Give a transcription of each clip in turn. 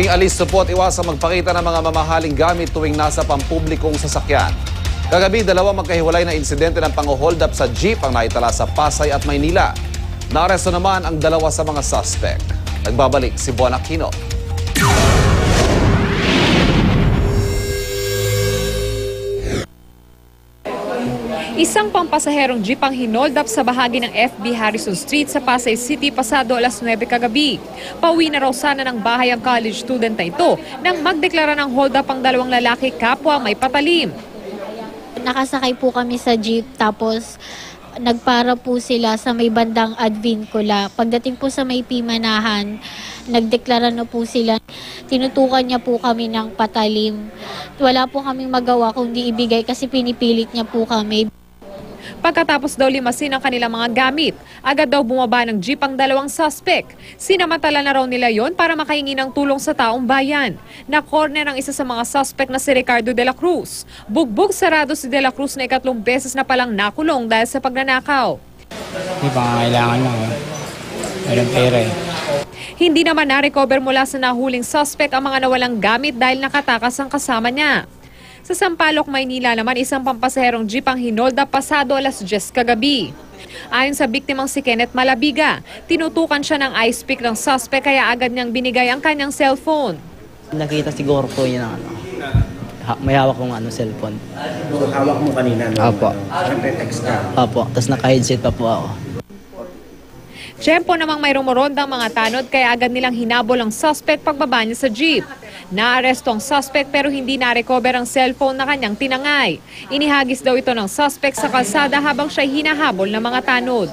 Hinding alis po at iwasang magpakita ng mga mamahaling gamit tuwing nasa pampublikong sasakyan. Kagabi, dalawang magkahiwalay na insidente ng pang-hold up sa jeep ang naitala sa Pasay at Maynila. Naaresto naman ang dalawa sa mga suspect. Nagbabalik si Bon Aquino. Isang pampasaherong jeep ang hinold up sa bahagi ng FB Harrison Street sa Pasay City pasado alas 9 kagabi. Pauwi na raw sana ng bahay ang college student na ito nang magdeklara ng hold up ang dalawang lalaki kapwa may patalim. Nakasakay po kami sa jeep tapos nagpara po sila sa may bandang Advincula. Pagdating po sa may Pimanahan, nagdeklara na po sila. Tinutukan niya po kami ng patalim. Wala po kaming magawa kundi ibigay kasi pinipilit niya po kami. Pagkatapos daw limasin ang kanilang mga gamit, agad daw bumaba ng jeep ang dalawang suspect. Sinamantala na raw nila yon para makahingi ng tulong sa taong bayan. Na-corner ang isa sa mga suspect na si Ricardo de la Cruz. Bugbog sarado si de la Cruz na 3 beses na palang nakulong dahil sa pagnanakaw. Di ba kailangan lang walang pera eh. Hindi naman na-recover mula sa nahuling suspect ang mga nawalang gamit dahil nakatakas ang kasama niya. Sa Sampaloc, Maynila naman, isang pampasaherong jeep ang hinold up pasado alas 10 kagabi. Ayon sa biktimang si Kenneth Malabiga, tinutukan siya ng ice pick ng suspect kaya agad niyang binigay ang kanyang cellphone. Nakita siguro po yun ng may hawak kong cellphone. So, hawak mo kanina, no? Opo. Nag-text ka? Opo, tapos naka-headset pa po ako. Tiyempo namang may rumorondang mga tanod kaya agad nilang hinabol ang suspect pagbaba niya sa jeep. Naaresto ang suspect pero hindi na-recover ang cellphone na kanyang tinangay. Inihagis daw ito ng suspect sa kalsada habang siya hinahabol ng mga tanod.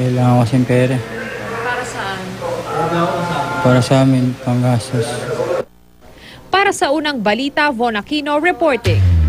Kailangan ko kasing pera. Para saan? Para sa amin, panggastos. Para sa unang balita, Von Aquino reporting.